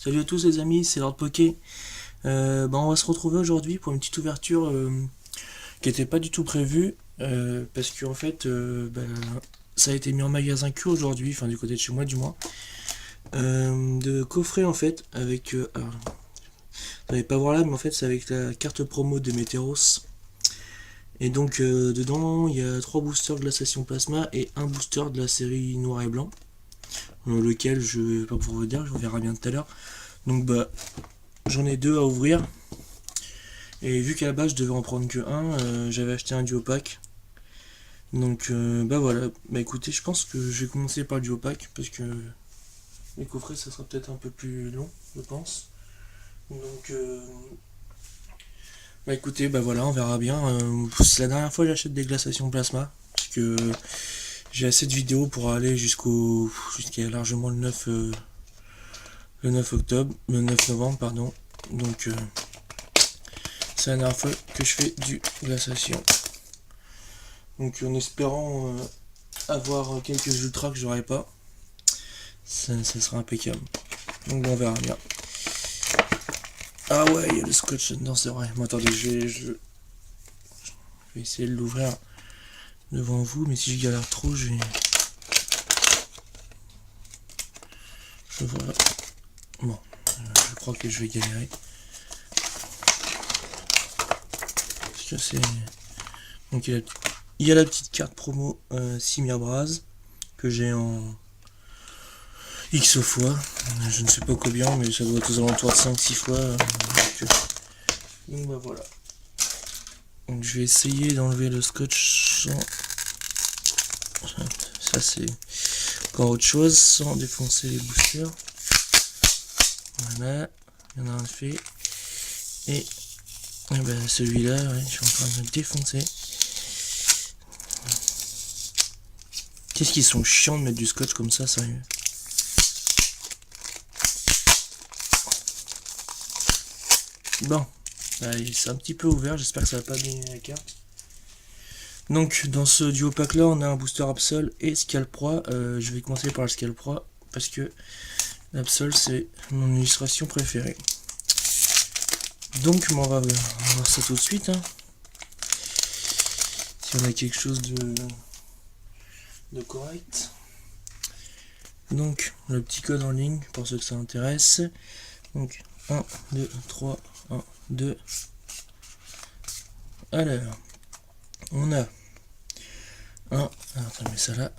Salut à tous les amis, c'est Lord Poké. On va se retrouver aujourd'hui pour une petite ouverture qui n'était pas du tout prévue parce que en fait ça a été mis en magasin que aujourd'hui, enfin du côté de chez moi du moins. De coffret en fait avec alors, vous n'allez pas voir là mais en fait c'est avec la carte promo de Météros. Et donc dedans il y a 3 boosters de la station Plasma et un booster de la série Noir et Blanc. Lequel je vais pas pouvoir vous dire, je vous verrai bien tout à l'heure. Donc j'en ai 2 à ouvrir. Et vu qu'à la base je devais en prendre que un, j'avais acheté un duo pack. Donc voilà. Écoutez, je pense que je vais commencer par le duo pack parce que les coffrets ça sera peut-être un peu plus long, je pense. Donc écoutez, voilà, on verra bien. C'est la dernière fois que j'achète des glaçations plasma. Parce que j'ai assez de vidéos pour aller jusqu'à largement le 9 octobre, le 9 novembre, pardon. Donc c'est la dernière fois que je fais du glaçation. Donc en espérant avoir quelques ultras que j'aurai pas, ça sera impeccable. Donc on verra bien. Ah ouais, il y a le scotch dedans, c'est vrai. Bon, attendez, je vais essayer de l'ouvrir devant vous, mais si je galère trop, je vais... Voilà. Bon, je crois que je vais galérer. Parce que c'est... Donc il y a la petite carte promo Simia Braz que j'ai en X fois. Je ne sais pas combien, mais ça doit être aux alentours de 5-6 fois. Donc voilà. Donc je vais essayer d'enlever le scotch sans... Ça c'est encore autre chose, sans défoncer les boosters. Voilà, il y en a un fait. Et celui-là, ouais, je suis en train de le défoncer. Qu'est-ce qu'ils sont chiants de mettre du scotch comme ça, sérieux. Bon, c'est un petit peu ouvert, j'espère que ça va pas abîmer la carte. Donc dans ce duo pack là on a un booster Absol et Scalproie. Je vais commencer par le Scalproie parce que l'Absol c'est mon illustration préférée. Donc on va voir ça tout de suite. Hein. Si on a quelque chose de correct. Donc le petit code en ligne pour ceux que ça intéresse. Donc 1, 2, 3, 1, 2. Alors, on a alors on met ça là.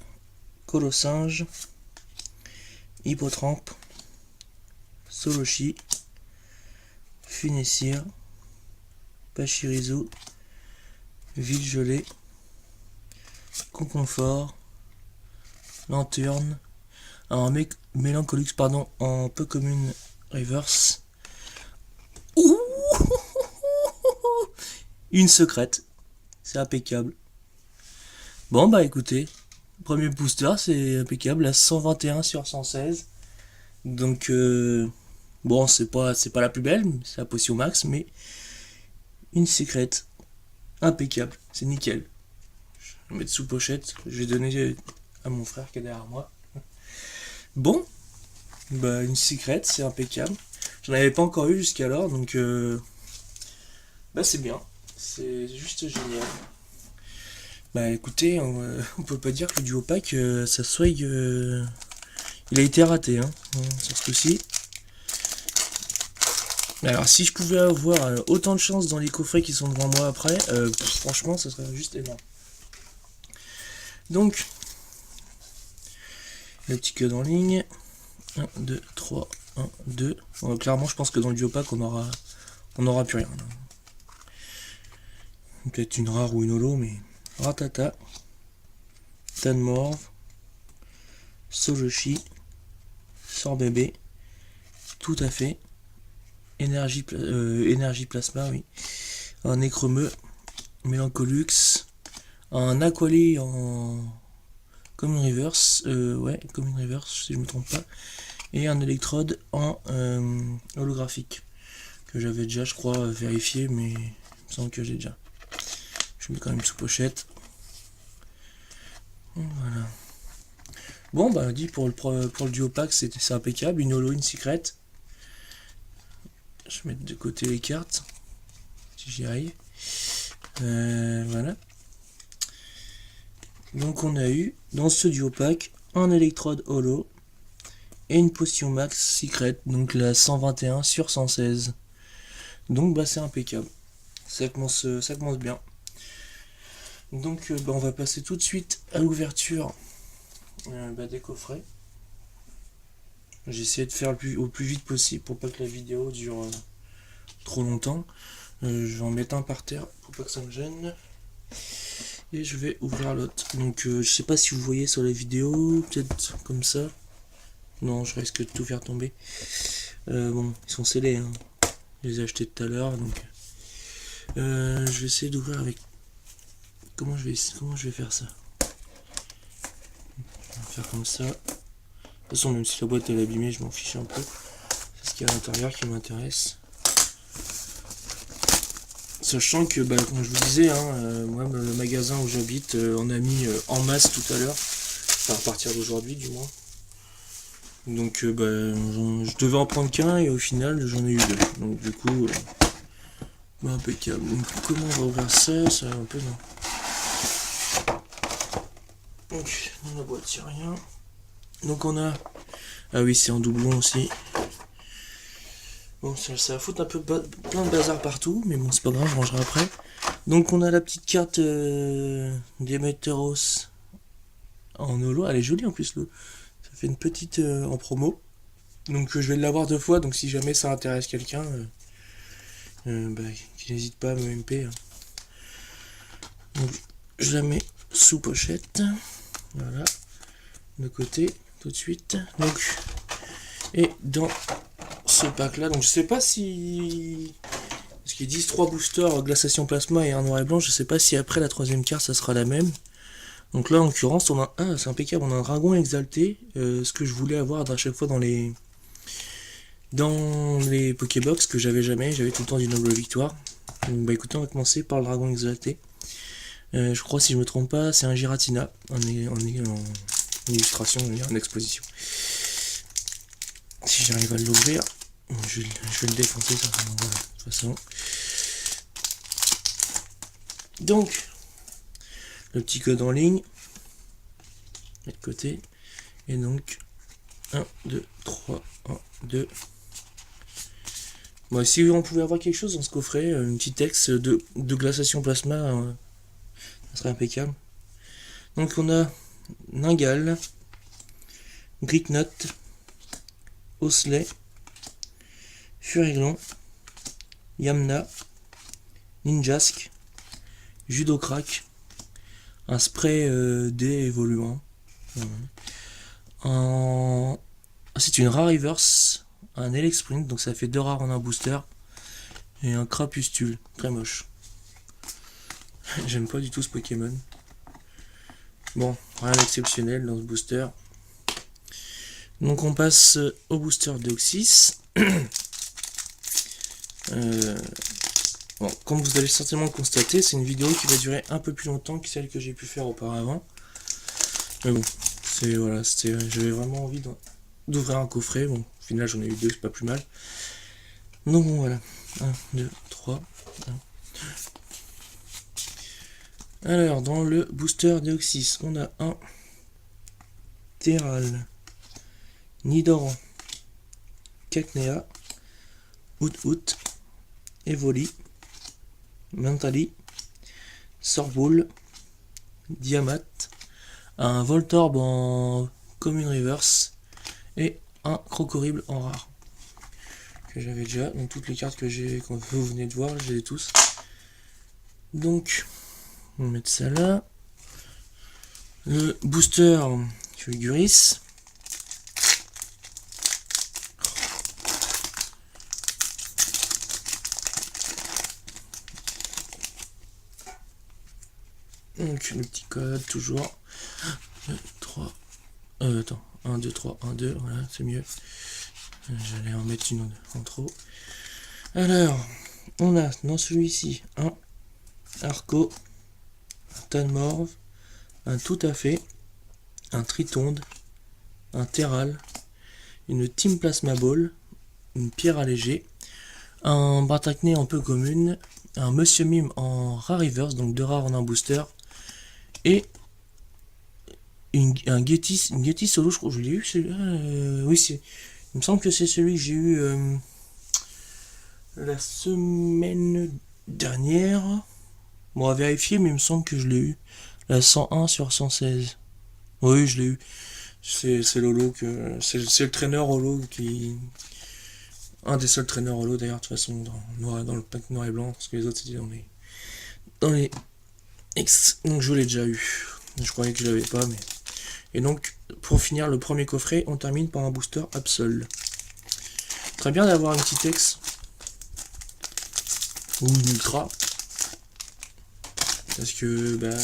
Colossinge, Hippotrampe, Solochi, Funessir, Pachirisu, Villegelé, Conconfort, Lanterne, un Mélancolux pardon, en peu commune reverse. Ouh, une secrète, c'est impeccable. Bon écoutez, premier booster c'est impeccable, à 121 sur 116. Donc bon c'est pas la plus belle, c'est la potion max, mais une secrète impeccable, c'est nickel. Je vais mettre sous pochette, je vais donner à mon frère qui est derrière moi. Bon, une secrète, c'est impeccable. J'en avais pas encore eu jusqu'alors, donc c'est bien, c'est juste génial. Écoutez, on peut pas dire que le duo pack, ça soit il a été raté hein, sur ce coup-ci. Alors si je pouvais avoir autant de chance dans les coffrets qui sont devant moi après, franchement ça serait juste énorme. Donc, le petit code en ligne. 1, 2, 3, 1, 2. Bon, clairement je pense que dans le duo pack on aura plus rien. Peut-être une rare ou une holo, mais Ratata, Tanmorv, Solochi, Sorbébé, tout à fait. Énergie plasma, oui. Un Nécremeux, Mélancolux, un Aquali en Common Reverse, Common Reverse si je me trompe pas, et un électrode en holographique que j'avais déjà, je crois, vérifié, mais il me semble que j'ai déjà. Je mets quand même sous pochette. Voilà. Bon dit pour le duo pack c'est impeccable, une holo, une secrète. Je vais mettre de côté les cartes, si j'y arrive. Voilà. Donc on a eu dans ce duo pack un électrode holo et une potion max secret, donc la 121 sur 116. Donc bah c'est impeccable. Ça commence bien. Donc on va passer tout de suite à l'ouverture des coffrets. J'ai essayé de faire au plus vite possible pour pas que la vidéo dure trop longtemps. Je vais en mettre un par terre pour pas que ça me gêne. Et je vais ouvrir l'autre. Donc je sais pas si vous voyez sur la vidéo, peut-être comme ça. Non, je risque de tout faire tomber. Bon, ils sont scellés, hein. Je les ai achetés tout à l'heure, donc je vais essayer d'ouvrir avec. Comment je vais faire ça? Je vais faire comme ça. De toute façon, même si la boîte est abîmée, je m'en fiche un peu. C'est ce qu'il y a à l'intérieur qui m'intéresse. Sachant que, bah, comme je vous disais, hein, moi, le magasin où j'habite en a mis en masse tout à l'heure. Enfin, à partir d'aujourd'hui, du moins. Donc, bah, je devais en prendre qu'un et au final, j'en ai eu deux. Donc, du coup, bah, impeccable. Donc, comment on va ouvrir ça? Ça va un peu, non. Donc, dans la boîte, il n'y a rien. Donc, on a. Ah oui, c'est en doublon aussi. Bon, ça va foutre un peu plein de bazar partout, mais bon, c'est pas grave, je rangerai après. Donc, on a la petite carte Demeteros en holo. Elle est jolie en plus, ça fait une petite en promo. Donc, je vais l'avoir 2 fois, donc si jamais ça intéresse quelqu'un, bah, qu'il n'hésite pas à me MP. Hein. Donc, je la mets sous pochette. Voilà. De côté, tout de suite. Donc, et dans ce pack là, donc je sais pas si. Parce qu'ils disent 3 boosters glaciation plasma et un noir et blanc, je sais pas si après la 3ème carte ça sera la même. Donc là en l'occurrence on a. Ah, c'est impeccable, on a un dragon exalté. Ce que je voulais avoir à chaque fois dans les. Dans les Pokébox que j'avais jamais, j'avais tout le temps du noble victoire. Donc bah écoutez, on va commencer par le dragon exalté. Je crois, si je me trompe pas, c'est un Giratina en illustration, en exposition. Si j'arrive à l'ouvrir, je vais le défoncer, ça, voilà, de toute façon. Donc, le petit code en ligne, de côté, et donc 1, 2, 3, 1, 2. Bon, si on pouvait avoir quelque chose dans ce coffret, une petite texte de glaciation plasma, ça serait impeccable. Donc on a Ningal, Gricknot, Osley, Furiglon, Yamna, Ninjask, Judocrack, un spray dé évoluant. C'est une rare reverse, un Elexprint, donc ça fait 2 rares en un booster, et un Crapustule, très moche. J'aime pas du tout ce Pokémon. Bon, rien d'exceptionnel dans ce booster. Donc on passe au booster Deoxys. Bon, comme vous allez certainement le constater, c'est une vidéo qui va durer un peu plus longtemps que celle que j'ai pu faire auparavant. Mais bon, c'est voilà, j'avais vraiment envie d'ouvrir un coffret. Bon, au final j'en ai eu 2, c'est pas plus mal. Donc bon, voilà. 1, 2, 3. 1. Alors, dans le booster Deoxys, on a un Terral, Nidoran, Cacnea, Out, Evoli, Mentali, Sorboule, Diamat, un Voltorb en commune reverse et un Crocorible en rare que j'avais déjà. Donc toutes les cartes que vous venez de voir, je les ai tous. Donc on va mettre ça là. Le booster Fulguris. Donc le petit code toujours. 2, 3. Attends. 1, 2, 3, 1, 2. Voilà, c'est mieux. J'allais en mettre une en trop. Alors, on a dans celui-ci un Arco, un Tanmorve, un Tout à fait, un Tritonde, un Terral, une Team Plasma Ball, une Pierre allégée, un Bratakné un peu commune, un Monsieur Mime en rare reverse, donc 2 rares en un booster, et un Getty solo, je crois que je l'ai eu celui-là. Oui, il me semble que c'est celui que j'ai eu la semaine dernière. Bon, à vérifier, mais il me semble que je l'ai eu. La 101 sur 116. Oui, je l'ai eu. C'est Lolo que. C'est le traîneur Holo qui. Un des seuls traîneurs Holo d'ailleurs, de toute façon, dans le pack noir et blanc, parce que les autres c'était dans les X. Donc je l'ai déjà eu. Je croyais que je l'avais pas, mais. Et donc, pour finir le premier coffret, on termine par un booster Absol. Très bien d'avoir une petite X. Ou une Ultra. Parce que, bah.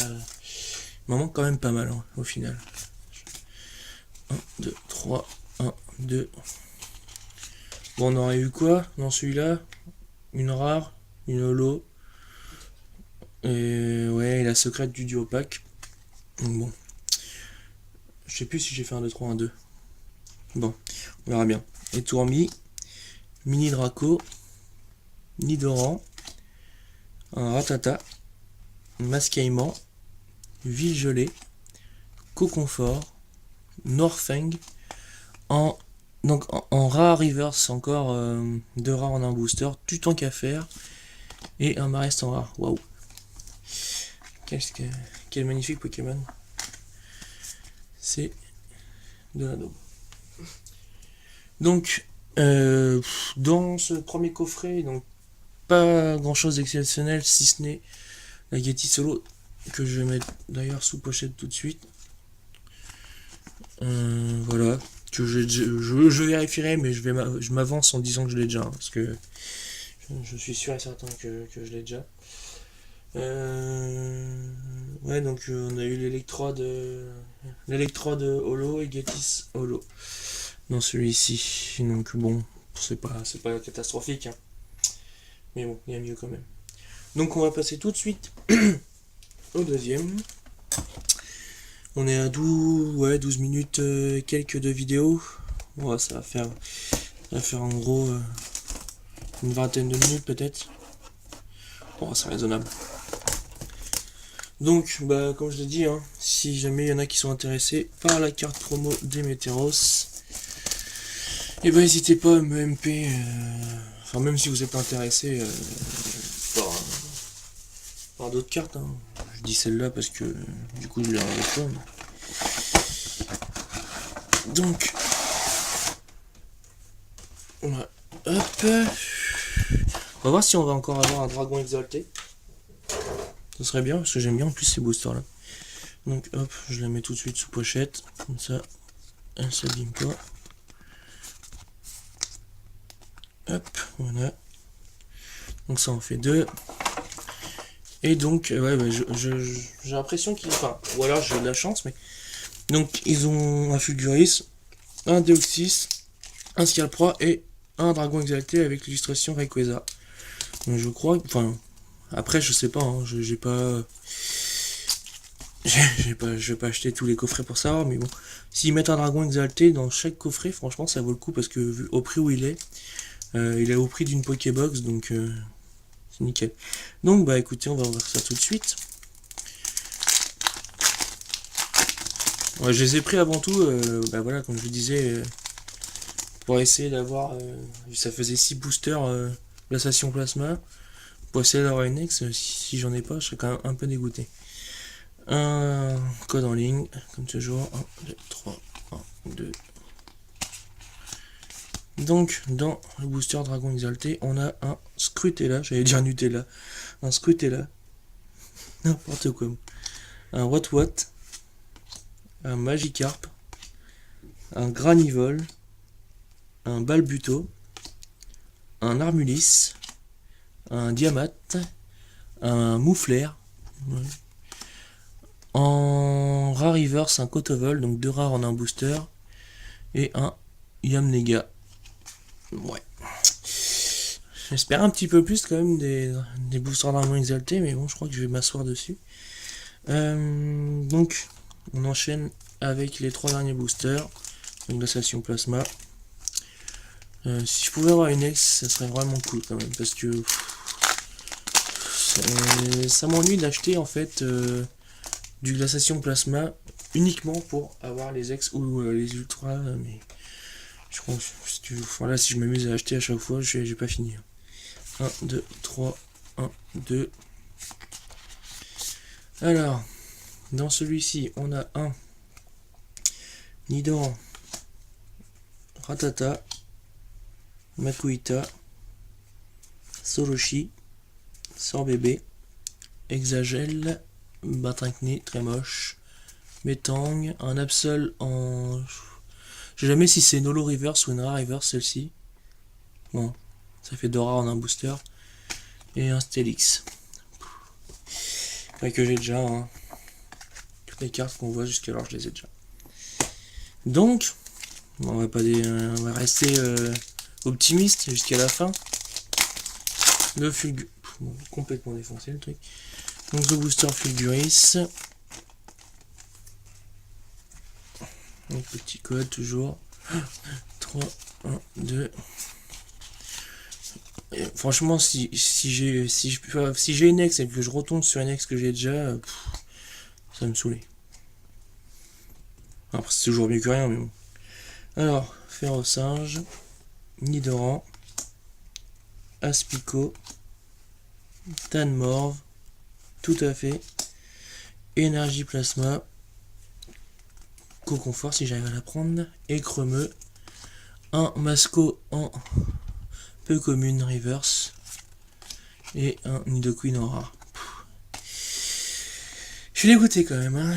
Il m'en manque quand même pas mal, hein, au final. 1, 2, 3, 1, 2. Bon, on aurait eu quoi dans celui-là? Une rare, une holo. Et ouais, et la secrète du duo pack. Donc bon. Je sais plus si j'ai fait un 2, 3, un 2. Bon, on verra bien. Et Tourmi, Mini Draco, Nidoran, un Ratata, Mascaïman, Ville Gelée, Coconfort, Norfang, en rare reverse encore 2 rares en un booster, tout tant qu'à faire, et un Marest en rare. Waouh! Quel magnifique Pokémon! C'est de la daube. Donc, dans ce premier coffret, donc pas grand chose d'exceptionnel si ce n'est la Getty Solo que je vais mettre d'ailleurs sous pochette tout de suite. Voilà, que je vérifierai, mais je m'avance en disant que je l'ai déjà, hein, parce que je suis sûr et certain que je l'ai déjà. Ouais, donc on a eu l'électrode Holo et Getis Holo dans celui-ci. Donc bon, c'est pas catastrophique, hein. Mais bon, il y a mieux quand même. Donc on va passer tout de suite au deuxième. On est à 12 minutes quelques de vidéo. Ouais, ça va faire en gros une vingtaine de minutes peut-être. Bon, c'est raisonnable. Donc, bah, comme je l'ai dit, hein, si jamais il y en a qui sont intéressés par la carte promo des Météros, et ben n'hésitez pas à me MP. Enfin, même si vous êtes intéressé par d'autres cartes, hein. Je dis celle-là parce que du coup je l'ai avec toi. Donc, voilà. Hop. On va voir si on va encore avoir un dragon exalté. Ce serait bien parce que j'aime bien en plus ces boosters là. Donc hop, je la mets tout de suite sous pochette. Comme ça, elle s'abîme pas. Hop, voilà. Donc ça en fait 2. Et donc, ouais, bah, j'ai l'impression qu'ils... Enfin, ou alors j'ai de la chance, mais... Donc, ils ont un Fulguris, un Deoxys, un Scalpra et un Dragon Exalté avec l'illustration Rayquaza. Donc, je crois... Enfin, après, je sais pas, hein, j'ai pas... Je vais pas acheter tous les coffrets pour savoir, mais bon. S'ils mettent un Dragon Exalté dans chaque coffret, franchement, ça vaut le coup, parce que vu au prix où il est au prix d'une Pokébox, donc... c'est nickel. Donc bah écoutez, on va ouvrir ça tout de suite. Ouais, je les ai pris avant tout, bah voilà, comme je vous disais, pour essayer d'avoir... ça faisait 6 boosters glaciation plasma. Pour essayer d'avoir une ex, si j'en ai pas, je serais quand même un peu dégoûté. Un code en ligne, comme toujours. 1, 2, 3, 1, 2. Donc, dans le booster Dragon Exalté, on a un Scrutella, j'allais dire Nutella, un Scrutella, n'importe quoi, un What, un Magikarp, un Granivol, un Balbuto, un Armulis, un Diamat, un Mouflair, ouais. En rare reverse, un Kotovol, donc 2 rares en un booster, et un Yamnega. Ouais. J'espère un petit peu plus quand même des boosters Dragon Exalté, mais bon, je crois que je vais m'asseoir dessus. Donc, on enchaîne avec les 3 derniers boosters. Donc, glaciation plasma. Si je pouvais avoir une ex, ça serait vraiment cool quand même, parce que ça m'ennuie d'acheter en fait du glaciation plasma uniquement pour avoir les ex ou les ultras, mais je crois que voilà, si je m'amuse à acheter à chaque fois, j'ai pas fini. 1, 2, 3, 1, 2. Alors, dans celui-ci, on a un Nidoran, Ratata, Makuita, Soloshi, Sorbébé, Exagel, Batrinknee, très moche, Metang, un Absol en... Je sais jamais si c'est une Holo Reverse ou une Rare Reverse celle-ci. Bon, ça fait 2 rares en un booster. Et un Steelix. Ouais, que j'ai déjà, hein. Toutes les cartes qu'on voit jusqu'alors, je les ai déjà. Donc, on va pas on va rester optimiste jusqu'à la fin. Le Fulgur... complètement défoncé le truc. Donc le booster Fulguris. Un petit code toujours. 3, 1, 2. Et franchement, si j'ai une ex et que je retombe sur une ex que j'ai déjà, ça va me saouler. Après, c'est toujours mieux que rien, mais bon. Alors, Ferrosinge, Nidoran, Aspico, Tanmorve, tout à fait, Énergie Plasma, Coconfort si j'arrive à la prendre, et Cremeux, un Masco en peu commune reverse, et un Nidoqueen en rare. Je suis dégoûté quand même, hein.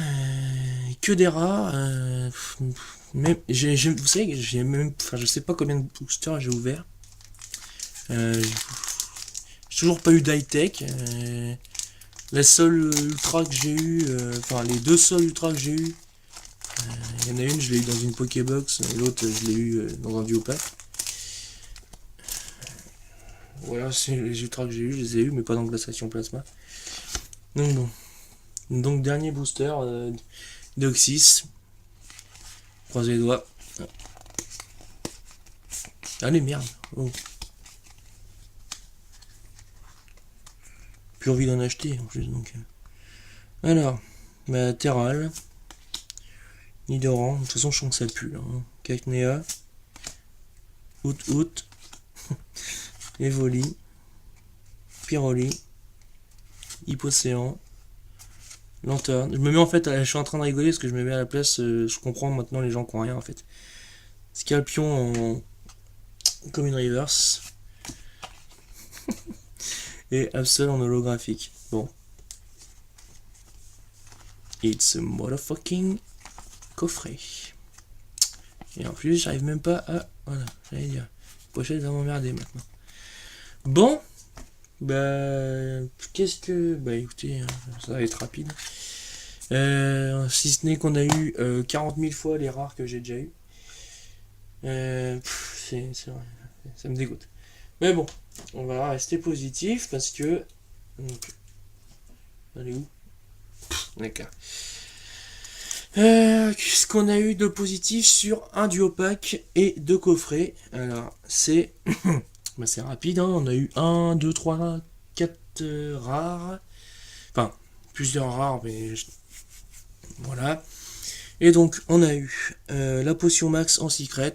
Que des rares. Même, vous savez, j'ai même, enfin, je sais pas combien de boosters j'ai ouvert. J'ai toujours pas eu d'high-tech. La seule ultra que j'ai eu, enfin les deux seuls ultras que j'ai eu, il y en a une, je l'ai eu dans une Pokébox, et l'autre, je l'ai eu dans un duo pack. Voilà, c'est les ultras que j'ai eu, je les ai eu, mais pas dans Glaciation Plasma. Donc bon. Donc dernier booster d'Oxys. Croisez les doigts. Allez, merde. Oh. Plus envie d'en acheter en plus. Donc. Alors, bah, Terral. Nidoran. De toute façon, je sens que ça pue. Hein. Cacnea. Out. Evoli. Pyroli. Hypocéan. Lanterne. Je me mets en fait, je suis en train de rigoler parce que je me mets à la place, je comprends maintenant les gens qui ont rien en fait. Scalpion en commune reverse. Et Absol en holographique. Bon. It's a motherfucking coffret. Et en plus, j'arrive même pas à... Voilà, j'allais dire. Pochette va m'emmerder maintenant. Bon. Bah... Qu'est-ce que... Bah écoutez, ça va être rapide. Si ce n'est qu'on a eu 40 000 fois les rares que j'ai déjà eu. C'est vrai, ça me dégoûte. Mais bon, on va rester positif parce que... Donc, allez où? D'accord. Qu'est-ce qu'on a eu de positif sur un duo pack et 2 coffrets? Alors, c'est... bah, c'est rapide, hein. On a eu 1, 2, 3, 4 rares. Enfin, plusieurs rares, mais... Voilà. Et donc, on a eu la potion max en secret,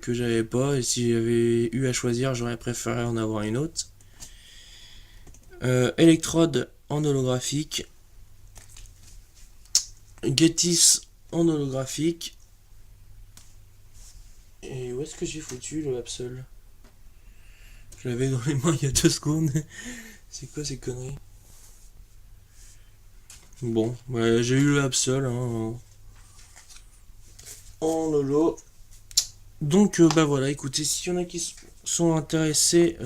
que j'avais pas, et si j'avais eu à choisir, j'aurais préféré en avoir une autre. Electrode en holographique. Getis en holographique. Et où est-ce que j'ai foutu le Absol? Je l'avais dans les mains il y a 2 secondes. C'est quoi ces conneries? Bon, ouais, j'ai eu le Absol hein, en lolo. Donc bah voilà, écoutez, s'il y en a qui sont intéressés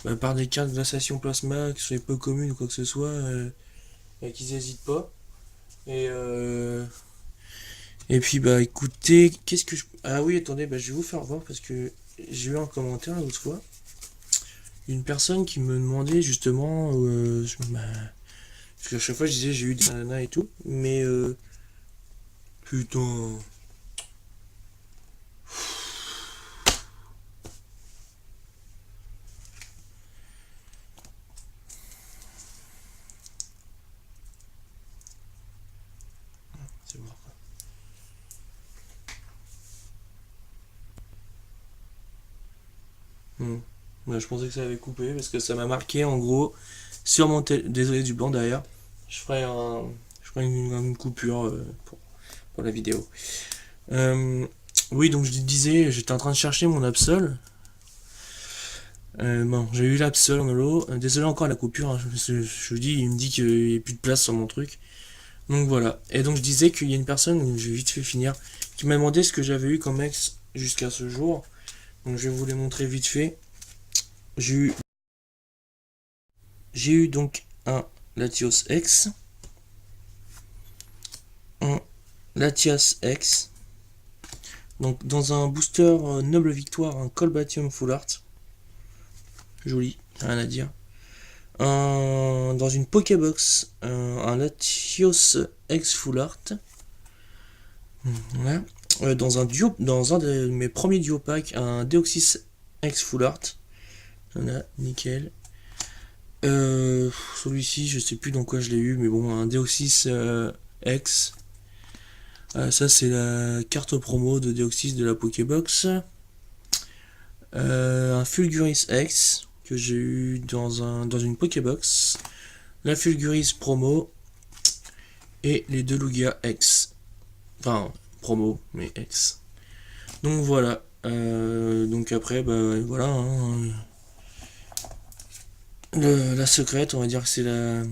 bah, par des cartes de glaciation plasma, qui sont peu communes ou quoi que ce soit, bah, qu'ils n'hésitent pas. Et puis bah écoutez, qu'est-ce que je... Ah oui, attendez, bah, je vais vous faire voir parce que j'ai eu un commentaire l'autre fois. Une personne qui me demandait justement... bah, parce qu'à chaque fois je disais j'ai eu des nanas et tout, mais... putain... Hmm. Ouais, je pensais que ça avait coupé parce que ça m'a marqué en gros sur mon désolé du blanc derrière. Je ferai un, je ferai une coupure pour la vidéo. Euh, oui, donc je disais, j'étais en train de chercher mon Absol. Bon, j'ai eu l'Absol en holo. Désolé encore la coupure, hein, je vous dis, il me dit qu'il n'y a plus de place sur mon truc. Donc voilà. Et donc je disais qu'il y a une personne, je vais vite fait finir, qui m'a demandé ce que j'avais eu comme ex jusqu'à ce jour. Donc je vais vous les montrer vite fait. J'ai eu, j'ai eu donc un Latios X, un Latias X, donc dans un booster Noble Victoire, un Colbatium Full Art. Joli, rien à dire. Dans une Pokébox, un Latios X Full Art. Voilà. Dans un de mes premiers duo packs, un Deoxys X Full Art. Voilà, nickel. Celui-ci, je sais plus dans quoi je l'ai eu, mais bon, un Deoxys X. Ça, c'est la carte promo de Deoxys de la Pokébox. Un Fulguris X que j'ai eu dans une Pokébox. La Fulguris promo. Et les deux Lugia X. Enfin, promo, mais X. Donc voilà. Donc après, bah voilà. Hein, la secrète, on va dire que c'est le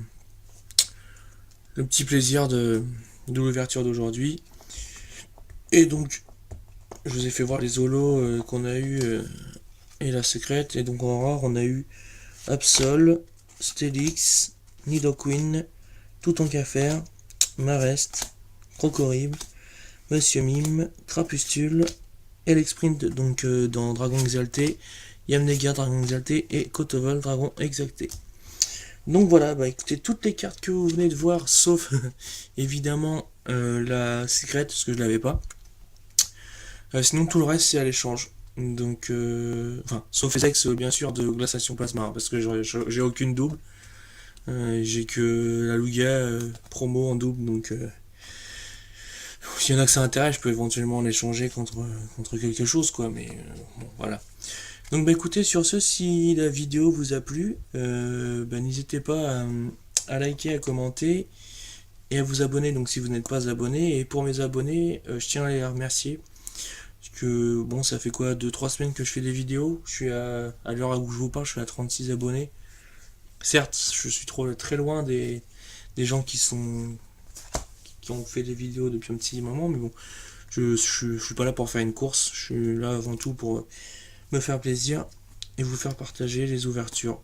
petit plaisir de l'ouverture d'aujourd'hui. Et donc, je vous ai fait voir les holos qu'on a eu et la secrète. Et donc en rare, on a eu Absol, Stelix, Nidoqueen, Toutoncafer, Marest, Crocorib, Monsieur Mime, Crapustule, Elexprint donc dans Dragon Exalté, Yamnega Dragon Exalté et Kotoval Dragon Exalté. Donc voilà, bah écoutez, toutes les cartes que vous venez de voir, sauf évidemment la secrète, parce que je l'avais pas. Sinon tout le reste c'est à l'échange. Donc, enfin, sauf les ex bien sûr de glaciation plasma, hein, parce que j'ai aucune double. J'ai que la Lugia promo en double, donc s'il y en a que ça intéresse, je peux éventuellement l'échanger contre quelque chose, quoi, mais bon, voilà. Donc bah écoutez, sur ce, si la vidéo vous a plu, bah, n'hésitez pas à liker, à commenter et à vous abonner, donc si vous n'êtes pas abonné. Et pour mes abonnés, je tiens à les remercier. Parce que bon, ça fait quoi, 2-3 semaines que je fais des vidéos. Je suis à l'heure où je vous parle, je suis à 36 abonnés. Certes, je suis très loin des gens qui ont fait des vidéos depuis un petit moment, mais bon, je suis pas là pour faire une course. Je suis là avant tout pour me faire plaisir et vous faire partager les ouvertures.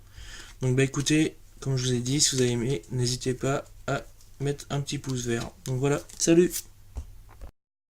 Donc bah écoutez, comme je vous ai dit, si vous avez aimé, n'hésitez pas à mettre un petit pouce vert. Donc voilà, salut!